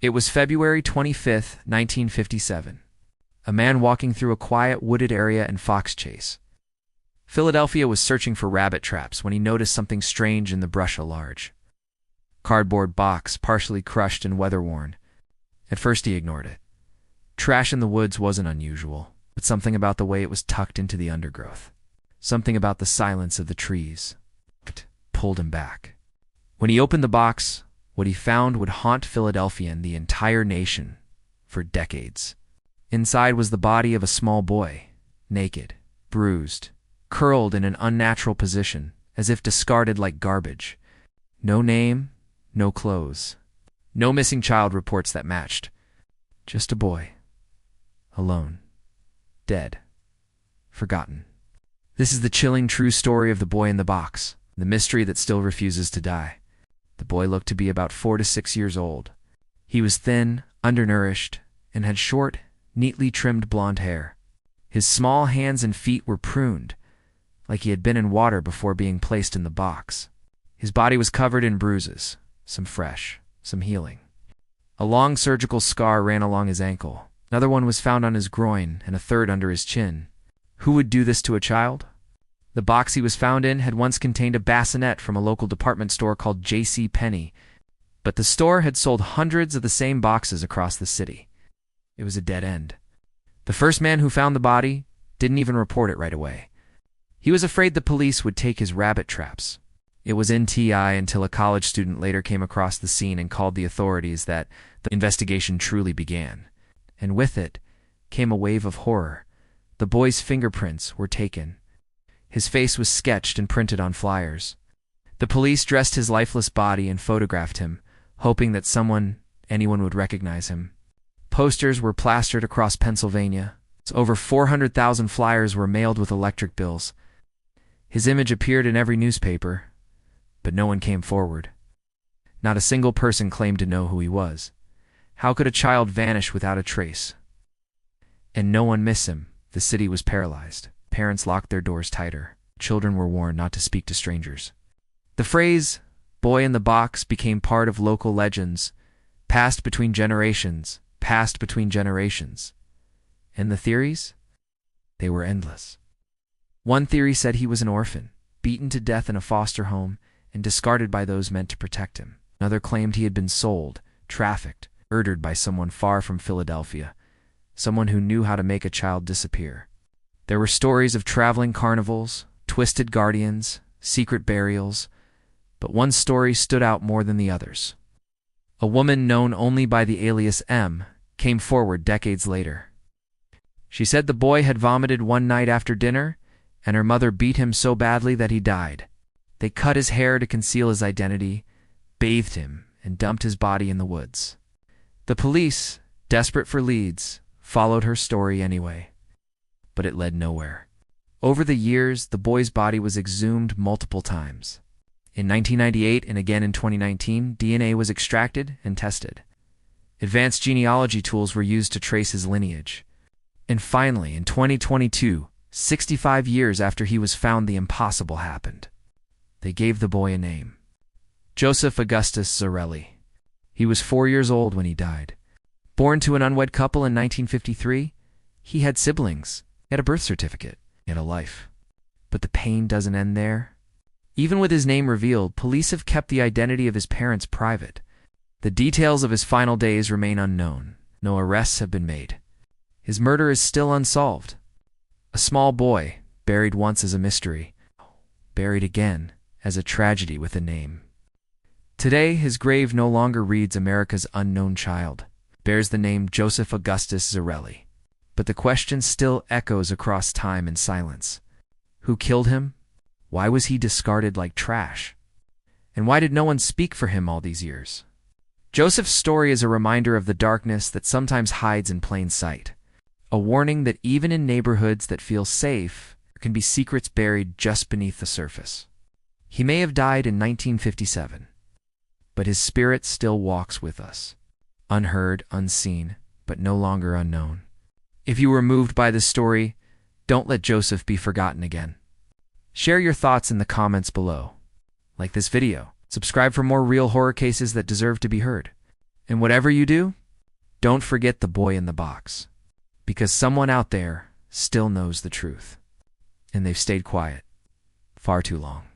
It was February 25th, 1957. A man walking through a quiet, wooded area in Fox Chase, Philadelphia was searching for rabbit traps when he noticed something strange in the brush. A large cardboard box, partially crushed and weather-worn. At first he ignored it. Trash in the woods wasn't unusual, but something about the way it was tucked into the undergrowth, something about the silence of the trees, pulled him back. When he opened the box, what he found would haunt Philadelphia and the entire nation for decades. Inside was the body of a small boy, naked, bruised, curled in an unnatural position, as if discarded like garbage. No name, no clothes, no missing child reports that matched. Just a boy, alone, dead, forgotten. This is the chilling true story of the boy in the box, the mystery that still refuses to die. The boy looked to be about 4 to 6 years old. He was thin, undernourished, and had short, neatly trimmed blonde hair. His small hands and feet were pruned, like he had been in water before being placed in the box. His body was covered in bruises, some fresh, some healing. A long surgical scar ran along his ankle. Another one was found on his groin, and a third under his chin. Who would do this to a child? The box he was found in had once contained a bassinet from a local department store called J.C. Penney, but the store had sold hundreds of the same boxes across the city. It was a dead end. The first man who found the body didn't even report it right away. He was afraid the police would take his rabbit traps. It was NTI until a college student later came across the scene and called the authorities that the investigation truly began. And with it came a wave of horror. The boy's fingerprints were taken. His face was sketched and printed on flyers. The police dressed his lifeless body and photographed him, hoping that anyone would recognize him. Posters were plastered across Pennsylvania. Over 400,000 flyers were mailed with electric bills. His image appeared in every newspaper, but no one came forward. Not a single person claimed to know who he was. How could a child vanish without a trace? And no one miss him. The city was paralyzed. Parents locked their doors tighter. Children were warned not to speak to strangers. The phrase, "boy in the box," became part of local legends, passed between generations. And the theories? They were endless. One theory said he was an orphan, beaten to death in a foster home, and discarded by those meant to protect him. Another claimed he had been sold, trafficked, murdered by someone far from Philadelphia, someone who knew how to make a child disappear. There were stories of traveling carnivals, twisted guardians, secret burials, but one story stood out more than the others. A woman known only by the alias M came forward decades later. She said the boy had vomited one night after dinner, and her mother beat him so badly that he died. They cut his hair to conceal his identity, bathed him, and dumped his body in the woods. The police, desperate for leads, followed her story anyway. But it led nowhere. Over the years, the boy's body was exhumed multiple times. In 1998 and again in 2019, DNA was extracted and tested. Advanced genealogy tools were used to trace his lineage. And finally, in 2022, 65 years after he was found, the impossible happened. They gave the boy a name. Joseph Augustus Zarelli. He was 4 years old when he died. Born to an unwed couple in 1953, he had siblings, he had a birth certificate, he had a life. But the pain doesn't end there. Even with his name revealed, police have kept the identity of his parents private. The details of his final days remain unknown. No arrests have been made. His murder is still unsolved. A small boy, buried once as a mystery, buried again as a tragedy with a name. Today, his grave no longer reads America's unknown child. It bears the name Joseph Augustus Zarelli. But the question still echoes across time and silence. Who killed him? Why was he discarded like trash? And why did no one speak for him all these years? Joseph's story is a reminder of the darkness that sometimes hides in plain sight. A warning that even in neighborhoods that feel safe, there can be secrets buried just beneath the surface. He may have died in 1957, but his spirit still walks with us. Unheard, unseen, but no longer unknown. If you were moved by this story, don't let Joseph be forgotten again. Share your thoughts in the comments below. Like this video. Subscribe for more real horror cases that deserve to be heard. And whatever you do, don't forget the boy in the box, because someone out there still knows the truth, and they've stayed quiet far too long.